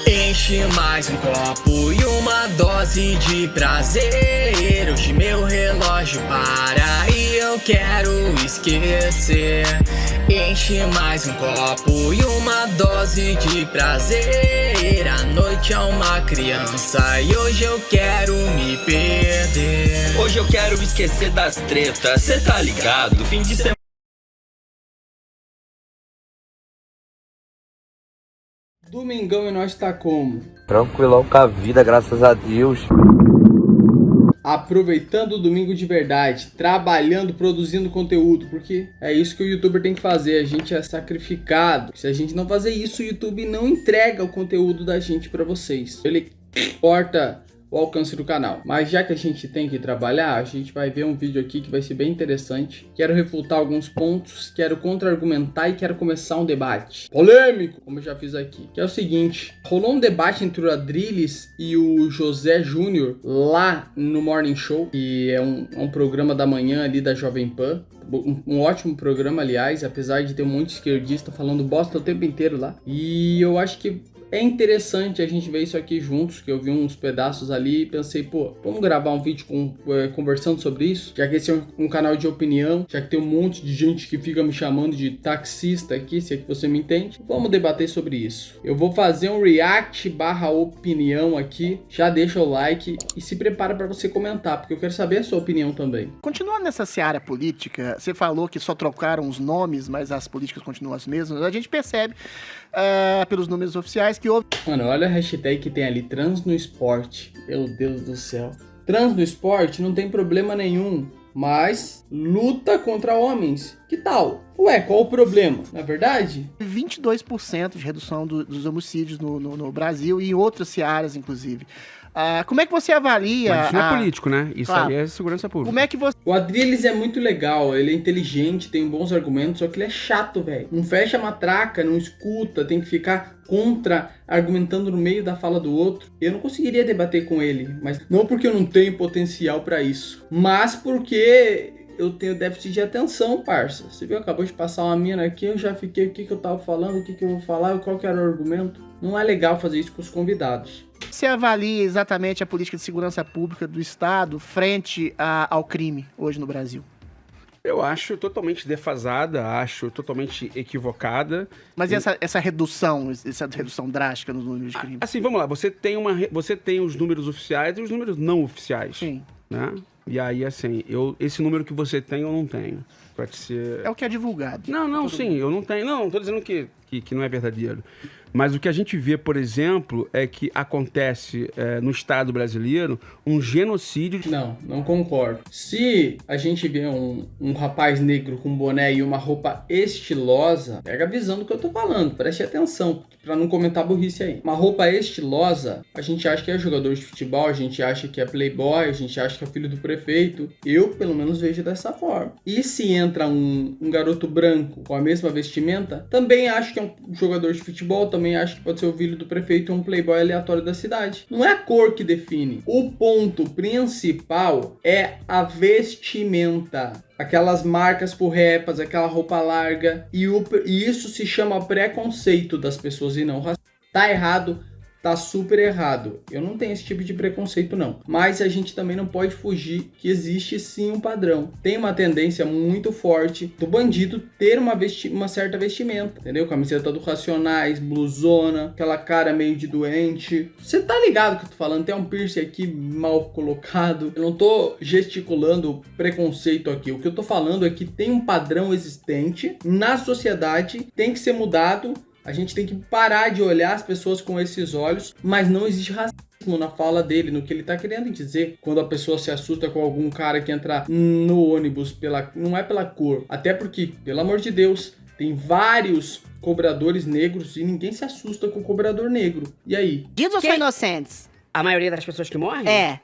Enche mais um copo e uma dose de prazer. Hoje meu relógio para e eu quero esquecer. Enche mais um copo e uma dose de prazer. A noite é uma criança e hoje eu quero me perder. Hoje eu quero esquecer das tretas, cê tá ligado? Fim de semana. Domingão e nós tá como? Tranquilão com a vida, graças a Deus. Aproveitando o domingo de verdade, trabalhando, produzindo conteúdo, porque é isso que o youtuber tem que fazer, a gente é sacrificado. Se a gente não fazer isso, o YouTube não entrega o conteúdo da gente pra vocês. Ele corta o alcance do canal. Mas já que a gente tem que trabalhar, a gente vai ver um vídeo aqui que vai ser bem interessante. Quero refutar alguns pontos, quero contra-argumentar e quero começar um debate polêmico, como eu já fiz aqui. Que é o seguinte, rolou um debate entre o Adrilles e o José Júnior lá no Morning Show, que é um programa da manhã ali da Jovem Pan. Um ótimo programa, aliás, apesar de ter um monte de esquerdista falando bosta o tempo inteiro lá. E eu acho que é interessante a gente ver isso aqui juntos, que eu vi uns pedaços ali e pensei, pô, vamos gravar um vídeo conversando sobre isso, já que esse é um canal de opinião, já que tem um monte de gente que fica me chamando de taxista aqui, se é que você me entende. Vamos debater sobre isso. Eu vou fazer um react / opinião aqui, já deixa o like e se prepara para você comentar, porque eu quero saber a sua opinião também. Continuando nessa seara política, você falou que só trocaram os nomes, mas as políticas continuam as mesmas. A gente percebe pelos números oficiais que houve... Mano, olha a hashtag que tem ali, trans no esporte. Meu Deus do céu. Trans no esporte não tem problema nenhum, mas luta contra homens. Que tal? Ué, qual o problema? Na verdade? 22% de redução dos homicídios no Brasil e em outras searas, inclusive. Como é que você avalia... Mas isso não é político, né? Isso Claro. aí é segurança pública. Como é que você... O Adrilles é muito legal, ele é inteligente, tem bons argumentos, só que ele é chato, velho. Não fecha a matraca, não escuta, tem que ficar argumentando no meio da fala do outro. Eu não conseguiria debater com ele, mas não porque eu não tenho potencial pra isso, mas porque eu tenho déficit de atenção, parça. Você viu, acabou de passar uma mina aqui, eu já fiquei, o que eu tava falando, o que eu vou falar, qual que era o argumento. Não é legal fazer isso com os convidados. Você avalia exatamente a política de segurança pública do Estado frente ao crime hoje no Brasil? Eu acho totalmente defasada, acho totalmente equivocada. Mas e essa redução drástica nos números de crime? Assim, vamos lá, você tem os números oficiais e os números não oficiais. Sim. Né? E aí, assim, esse número que você tem, eu não tenho. Pode ser... É o que é divulgado. Não, sim, eu não tenho. Não tô dizendo que não é verdadeiro. Mas o que a gente vê, por exemplo, é que acontece no Estado brasileiro um genocídio. Não concordo. Se a gente vê um rapaz negro com boné e uma roupa estilosa, pega a visão do que eu tô falando, preste atenção, pra não comentar burrice aí. Uma roupa estilosa, a gente acha que é jogador de futebol, a gente acha que é playboy, a gente acha que é filho do prefeito. Eu, pelo menos, vejo dessa forma. E se entra um garoto branco com a mesma vestimenta, também acho que é um jogador de futebol, também acho que pode ser o filho do prefeito ou um playboy aleatório da cidade. Não é a cor que define. O ponto principal é a vestimenta. Aquelas marcas porrepas, aquela roupa larga. E isso se chama preconceito das pessoas e não racismo. Tá errado. Tá super errado. Eu não tenho esse tipo de preconceito, não. Mas a gente também não pode fugir que existe sim um padrão. Tem uma tendência muito forte do bandido ter uma certa vestimenta, entendeu? Camiseta do Racionais, blusona, aquela cara meio de doente. Você tá ligado que eu tô falando? Tem um piercing aqui mal colocado. Eu não tô gesticulando preconceito aqui. O que eu tô falando é que tem um padrão existente na sociedade, tem que ser mudado. A gente tem que parar de olhar as pessoas com esses olhos, mas não existe racismo na fala dele, no que ele tá querendo dizer. Quando a pessoa se assusta com algum cara que entra no ônibus, não é pela cor. Até porque, pelo amor de Deus, tem vários cobradores negros e ninguém se assusta com o cobrador negro. E aí? Bandidos ou são inocentes? A maioria das pessoas que morrem? É.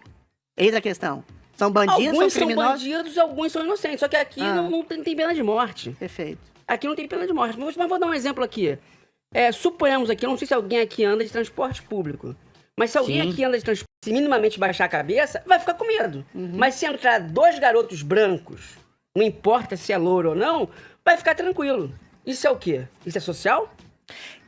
Eis a questão. São bandidos, alguns são criminosos? São bandidos, alguns são inocentes. Só que aqui não tem pena de morte. Perfeito. Aqui não tem pena de morte. Mas vou dar um exemplo aqui. Suponhamos aqui, eu não sei se alguém aqui anda de transporte público, mas se alguém aqui anda de transporte, se minimamente baixar a cabeça, vai ficar com medo. Mas se entrar 2 garotos brancos, não importa se é louro ou não, vai ficar tranquilo. Isso é o quê? Isso é social?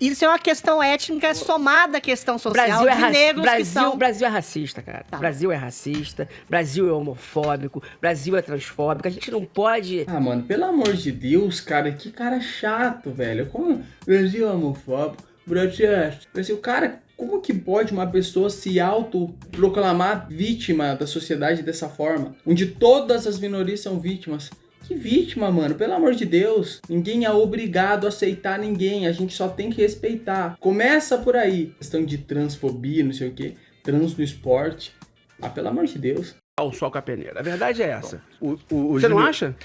Isso é uma questão étnica somada à questão social de negros que são... Brasil é racista, cara. Tá. Brasil é racista, Brasil é homofóbico, Brasil é transfóbico. A gente não pode... Ah, mano, pelo amor de Deus, cara, que cara chato, velho. Como Brasil é homofóbico, Brasil, cara, como que pode uma pessoa se autoproclamar vítima da sociedade dessa forma? Onde todas as minorias são vítimas. Que vítima, mano, pelo amor de Deus. Ninguém é obrigado a aceitar ninguém, a gente só tem que respeitar. Começa por aí. Questão de transfobia, não sei o que, trans no esporte. Ah, pelo amor de Deus. O sol com a peneira. A verdade é essa. O Você não acha?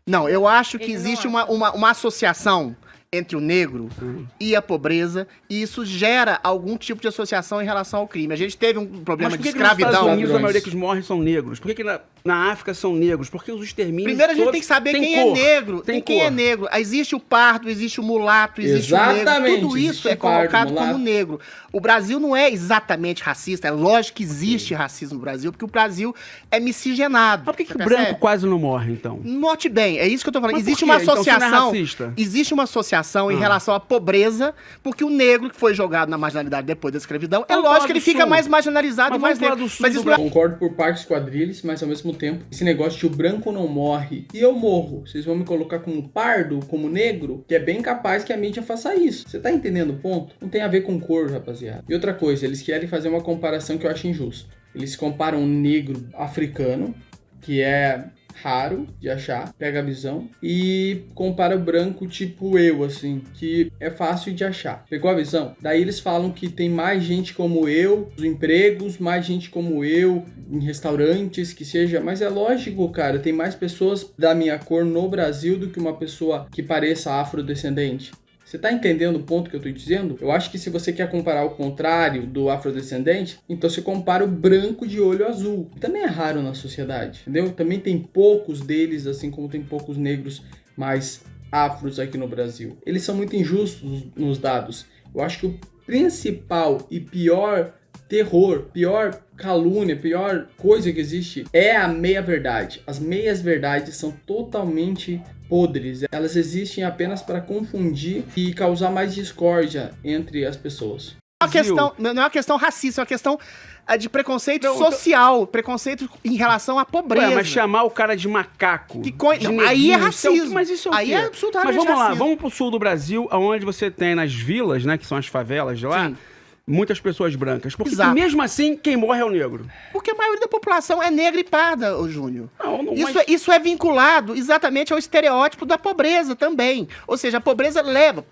Não, eu acho que Ele não existe acha. uma associação entre o negro e a pobreza, e isso gera algum tipo de associação em relação ao crime. A gente teve um problema Mas por de que nos Estados escravidão. Unidos a maioria que morre são negros? Por que na África são negros? Por que os extermínios Primeiro a gente todos tem que saber têm quem cor? é negro. Tem Quem é cor. negro. Existe o pardo, existe o mulato, existe o Exatamente, negro. Tudo isso existe é pardo, colocado mulato. como negro. O Brasil não é exatamente racista. É lógico que existe racismo no Brasil, porque o Brasil é miscigenado. Mas por que Você o percebe? branco quase não morre, então? Note bem, é isso que eu tô falando. Mas por Existe quê? uma Então você não é associação. racista? Existe uma associação em relação à pobreza, porque o negro que foi jogado na marginalidade depois da escravidão, é Vamos lógico falar que ele do fica Sul. mais marginalizado Mas e mais vamos falar negro. do Sul Mas do isso não é... Concordo por partes quadrilhas, mas ao mesmo tempo, esse negócio de o branco não morre e eu morro, vocês vão me colocar como pardo, como negro, que é bem capaz que a mídia faça isso. Você tá entendendo o ponto? Não tem a ver com cor, rapaziada. E outra coisa, eles querem fazer uma comparação que eu acho injusto. Eles comparam um negro africano, que é raro de achar, pega a visão, e compara o branco tipo eu, assim, que é fácil de achar. Pegou a visão? Daí eles falam que tem mais gente como eu, nos empregos, mais gente como eu, em restaurantes, que seja, mas é lógico, cara, tem mais pessoas da minha cor no Brasil do que uma pessoa que pareça afrodescendente. Você tá entendendo o ponto que eu tô dizendo? Eu acho que se você quer comparar o contrário do afrodescendente, então você compara o branco de olho azul. Também é raro na sociedade, entendeu? Também tem poucos deles, assim como tem poucos negros mais afros aqui no Brasil. Eles são muito injustos nos dados. Eu acho que o principal e pior terror, pior calúnia, pior coisa que existe é a meia-verdade. As meias-verdades são totalmente podres. Elas existem apenas para confundir e causar mais discórdia entre as pessoas. Não é uma questão racista, é uma questão de preconceito social, preconceito em relação à pobreza. Ué, mas chamar o cara de macaco. Não, aí é neguinho, racismo. Mas isso é o Aí quê? é absolutamente Mas vamos lá, racismo. vamos pro sul do Brasil, onde você tem nas vilas, né, que são as favelas de lá, Sim. muitas pessoas brancas. Porque Exato. mesmo assim, quem morre é o negro. Porque a maioria da população é negra e parda, ô Júnior. Não, Isso é vinculado exatamente ao estereótipo da pobreza também. Ou seja, a pobreza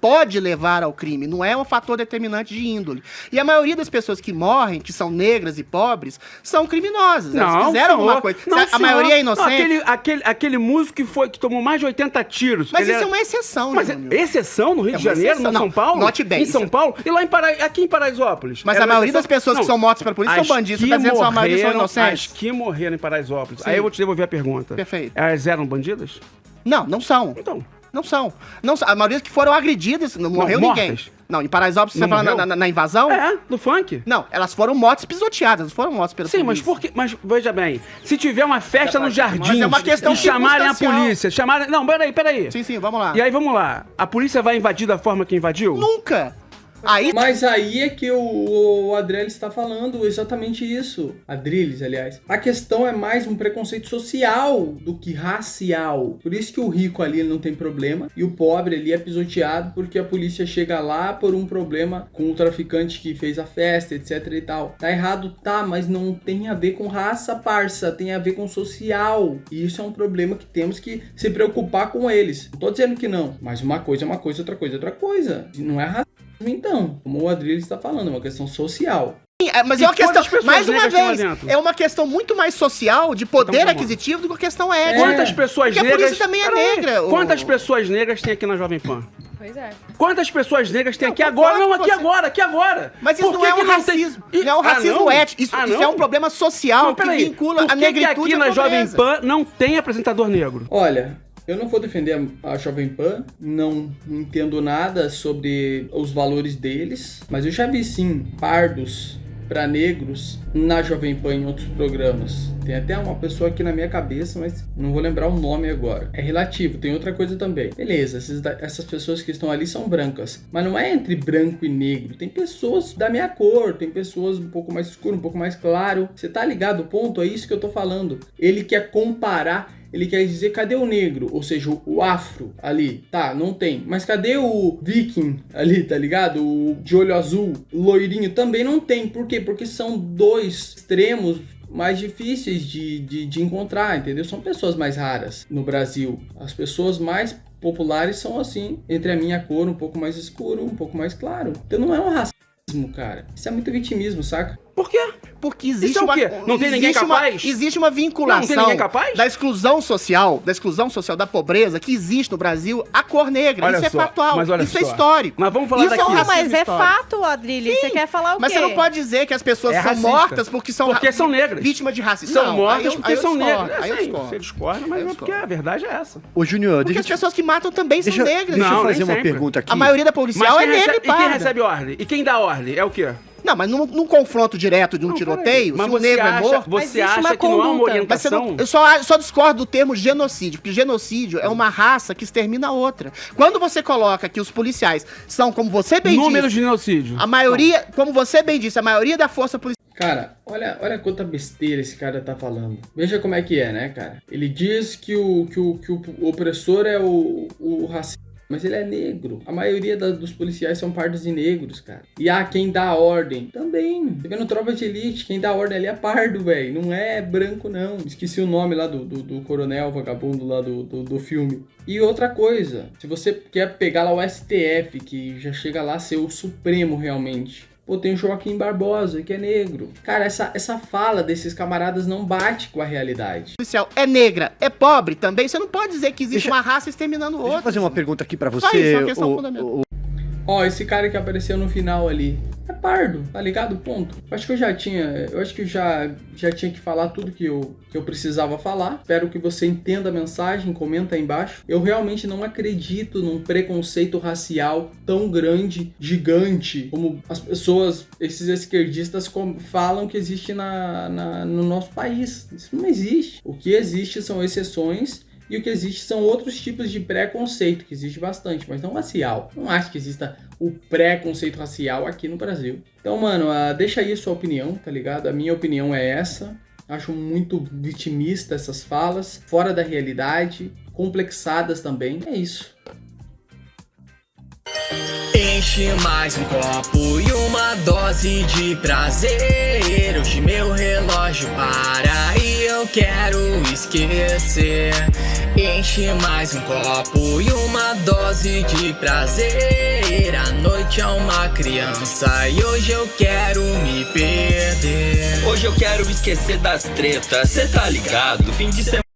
pode levar ao crime, não é um fator determinante de índole. E a maioria das pessoas que morrem, que são negras e pobres, são criminosas. Elas fizeram alguma coisa. A maioria é inocente. Aquele músico que tomou mais de 80 tiros. Mas ele isso era- é uma exceção, Mas Júnior. exceção no Rio É de uma Janeiro, exceção. no São Não, Paulo? note bem, Em isso São é- Paulo? E lá aqui em Paraisópolis? Mas Era a maioria uma das pessoas que Não, são mortas pela polícia são as bandidos. Você que tá dizendo que a maioria são morreram- inocentes? As que morreram em Paraisópolis. Sim. Aí eu vou te devolver a pergunta. Perfeito. Elas eram bandidas? Não, não são. Então. Não são. Não são. A maioria que foram agredidas, não morreu mortas? ninguém. Não, em Paraisópolis, você Não fala morreu? na invasão? É, do funk. Não, elas foram mortas pisoteadas, não foram mortas pela Sim, polícia. mas por quê? Mas veja bem, se tiver uma festa no jardim Mas é uma questão e chamarem a circunstancial. polícia, Não, peraí. Sim, vamos lá. E aí, vamos lá. A polícia vai invadir da forma que invadiu? Nunca! Aí, Mas aí é que o Adriles está falando exatamente isso. Adriles, aliás. A questão é mais um preconceito social do que racial. Por isso que o rico ali não tem problema e o pobre ali é pisoteado porque a polícia chega lá por um problema com o traficante que fez a festa, etc e tal. Tá errado? Tá, mas não tem a ver com raça, parça. Tem a ver com social. E isso é um problema que temos que se preocupar com eles. Não tô dizendo que não, mas uma coisa é uma coisa, outra coisa é outra coisa. Não é racismo. Então, como o Adriles está falando, é uma questão social. mas E é uma questão, quantas pessoas mais uma negras tem lá vez, dentro? é uma questão muito mais social, de poder Então, vamos lá. aquisitivo, do que a questão étnica. Quantas pessoas Porque a negras... polícia também é Peraí, negra, ô. Quantas pessoas negras tem aqui na Jovem Pan? Pois é. Quantas pessoas negras tem Não, aqui concordo agora? Não, com aqui você. agora. Mas isso Por não que é que um não tem- racismo. Não é um racismo não? étnico. Isso não? é um problema social Não, que peraí. vincula Por a que negritude que aqui à na Jovem pobreza? Pan não tem apresentador negro? Olha, eu não vou defender a Jovem Pan, não entendo nada sobre os valores deles, mas eu já vi sim pardos pra negros na Jovem Pan em outros programas. Tem até uma pessoa aqui na minha cabeça, mas não vou lembrar o nome agora. É relativo, tem outra coisa também. Beleza, essas pessoas que estão ali são brancas, mas não é entre branco e negro. Tem pessoas da minha cor, tem pessoas um pouco mais escuro, um pouco mais claro. Você tá ligado o ponto? É isso que eu tô falando. Ele quer comparar, ele quer dizer, cadê o negro? Ou seja, o afro ali. Tá, não tem. Mas cadê o viking ali, tá ligado? O de olho azul, loirinho, também não tem. Por quê? Porque são dois extremos mais difíceis de encontrar, entendeu? São pessoas mais raras no Brasil. As pessoas mais populares são assim, entre a minha cor, um pouco mais escuro, um pouco mais claro. Então não é um racismo, cara. Isso é muito vitimismo, saca? Por quê? Porque existe Isso é o quê? Não tem ninguém capaz? Existe uma vinculação Não tem ninguém capaz? da exclusão social, da pobreza que existe no Brasil, a cor negra. Olha isso é só, factual, mas olha isso é só. histórico. Mas vamos falar Isso daqui. é um Porra, racismo mas é histórico. fato, Adrilho. Você quer falar o quê? Mas você não pode dizer que as pessoas É são racista. mortas porque são negras. vítimas de racismo. São Não, mortas aí eu- porque aí eu são discordo, negras. aí eu Assim, discordo. você discorda, mas Aí eu é porque a verdade é essa. Ô, Júnior, Porque deixa, as pessoas que matam também são negras. deixa eu Não, fazer nem uma sempre. pergunta aqui. A maioria da policial é quem negra recebe, e parda. quem recebe ordem? E quem dá ordem? É o quê? Não, mas num confronto direto de um tiroteio, Mas se o negro é morto... você existe acha uma que não há uma conduta. Mas você orientação? não, eu só discordo do termo genocídio, porque genocídio é uma raça que extermina a outra. Quando você coloca que os policiais são, como você bem Números disse, de genocídio. a maioria, como você bem disse, a maioria da força policial... Cara, olha quanta besteira esse cara tá falando. Veja como é que é, né, cara? Ele diz que o opressor é o racista. Mas ele é negro. A maioria dos policiais são pardos e negros, cara. E quem dá a ordem também. Você vê no Tropa de Elite, quem dá a ordem ali é pardo, velho. Não é branco, não. Esqueci o nome lá do coronel vagabundo lá do filme. E outra coisa, se você quer pegar lá o STF, que já chega lá a ser o Supremo realmente. Pô, tem o Joaquim Barbosa, que é negro. Cara, essa fala desses camaradas não bate com a realidade. é negra, é pobre também. Você não pode dizer que existe uma raça exterminando Deixa eu outra. fazer uma pergunta aqui pra Só você. isso, é uma questão fundamental. Ó, esse cara que apareceu no final ali é pardo, tá ligado? Ponto. Acho que eu já tinha que falar tudo que eu precisava falar. Espero que você entenda a mensagem, comenta aí embaixo. Eu realmente não acredito num preconceito racial tão grande, gigante, como as pessoas, esses esquerdistas falam que existe no nosso país. Isso não existe. O que existe são exceções. E o que existe são outros tipos de preconceito, que existe bastante, mas não racial. Não acho que exista o preconceito racial aqui no Brasil. Então, mano, deixa aí a sua opinião, tá ligado? A minha opinião é essa. Acho muito vitimista essas falas, fora da realidade, complexadas também. É isso. Enche mais um copo e uma dose de prazer. Hoje meu relógio para e eu quero esquecer. Enche mais um copo e uma dose de prazer. A noite é uma criança e hoje eu quero me perder. Hoje eu quero esquecer das tretas, cê tá ligado? Fim de semana.